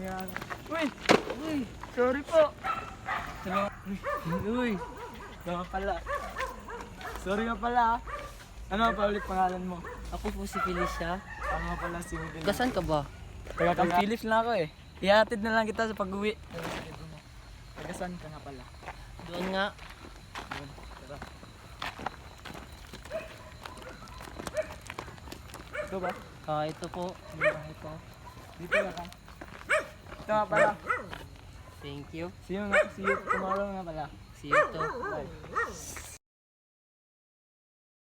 yan. Uy! Uy! Sorry po! Uy! Ito nga pala. Sorry nga pala. Ano nga pa ulit pangalan mo? Ako po si Felicia. Ako nga pala si Miguel. Kasan ka ba? Taga Philips na ako eh. Ihatid na lang kita sa pag-uwi. Taga saan ka nga pala? Doon nga. Doon, tara. Ito ba? Ito po. Ito. Dito lang ka. Ito nga pala. Thank you. See you tomorrow nga pala. See you too. Bye.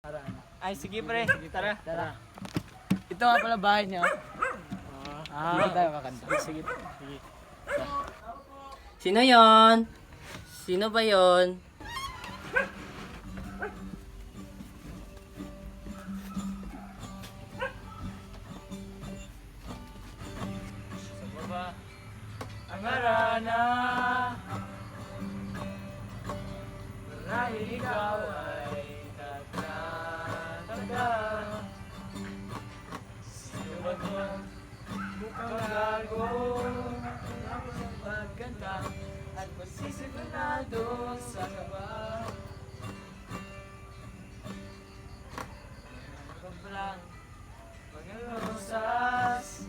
Tara. Ay, sige pre. Tara. Tara. Ito nga pala bahay niya. Dito tayo kakanta. Sige. Sige. Sino yon? Sino ba yon? Sa baba, ang arana. Marahil ikaw ay tatatanda. Sino ba ito? Mukhang gago. Tapos ang pagkanta at pasisigurado sa kaba. Pagbalang mga rosas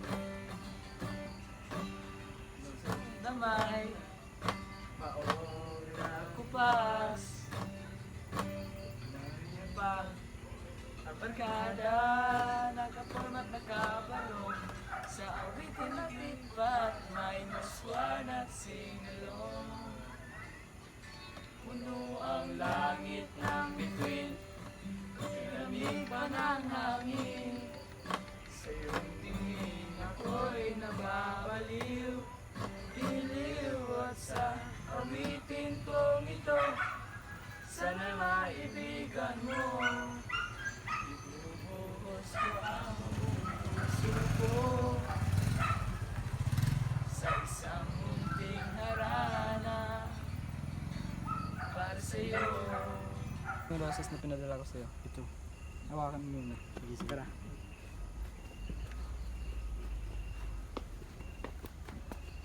damay paora kupas nariyan pa ang barkada nakapormat nakabarong sa awitin natin ba't may maswan at singalong puno ang langit ng bituin lamig pa ng hangin sa iyong tingin ako'y nababaliw iliw at sa awitin kong ito sana maibigan mo ibubuhos ko ang puso ko sa isang munting harana para sa'yo. Yung roses na pinadala ko sa'yo, ito. Hawakan mo muna. Sige, tara.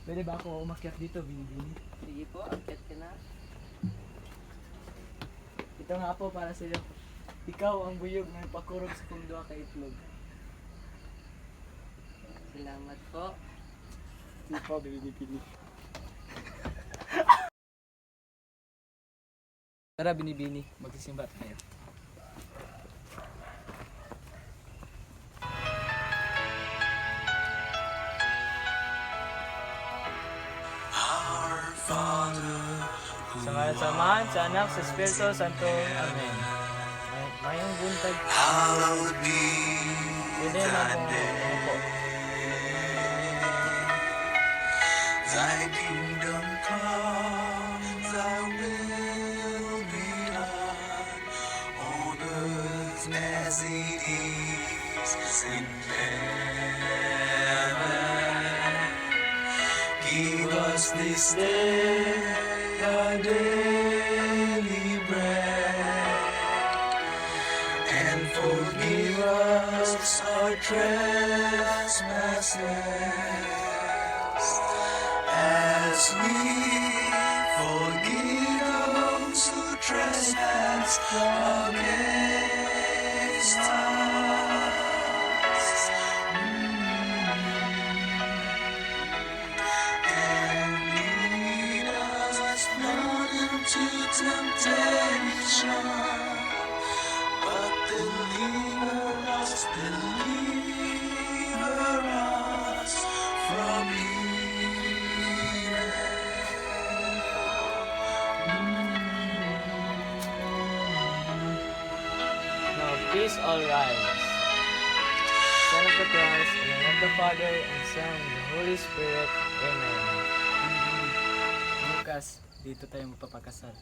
Pwede ba ako umakyat dito, Binibini? Sige po, akit ka na. Ito nga po para sa'yo. Ikaw ang buyog na pakurog sa kumdua ka itlog. Salamat po. Sige po, Binibini. Tara, Binibini. Magsisimba tayo. Sa ngalan sa Ama, sa Anak, sa Espiritu Santo. Amen. Mayong buntag. Pwede na po. Thy kingdom come, thy will be done on earth as it is in heaven. Give us this day our daily bread, and forgive us our trespasses, as we forgive those who trespass against us. And lead us not into temptation, but deliver us from evil. Now peace all rise. Son of the Christ, in the name of the Father, and Son, and the Holy Spirit. Amen. Bukas, dito tayo magpapakasal.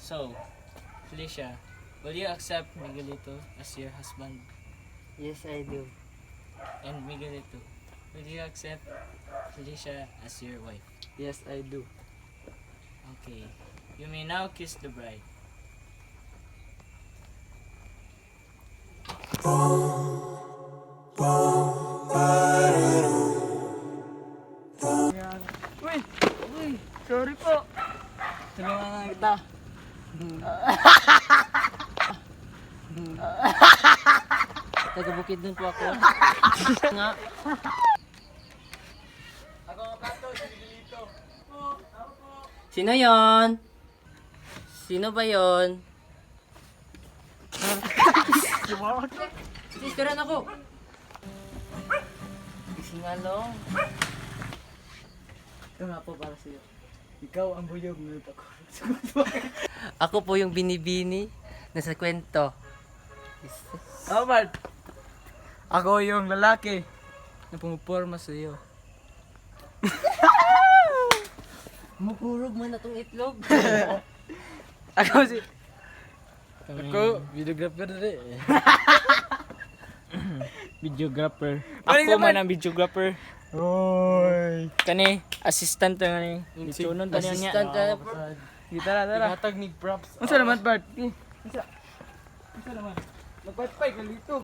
So, Felicia, will you accept Miguelito as your husband? Yes, I do. and Miguelito, will you accept Felicia as your wife? Yes, I do. Okay. You may now kiss the bride. Uy! Uy! Sorry po! Tulungan na kita. Taga Bukidnon po ako. Nga. Ako nga plato, dito. Sino yon? Sino ba yon? Sisteran ako. Singalong. Ito nga po para sa'yo. Ikaw ang buyog na ako. Ako po yung binibini na sa kwento. Oh, Bart! Ako yung lalaki na pumuporma sa'yo. Mukurog man na tong itlog. Ako si... Ako, videographer na rin. Videographer. Balik Ako naman. man ang videographer. Oy! Kani, assistant na nga ni. Itunon tani niya. Assistant ka. Di tara, tara. Ihatag ni props. Unsa naman, Bart? Unsa naman? Magpatpay ka dito.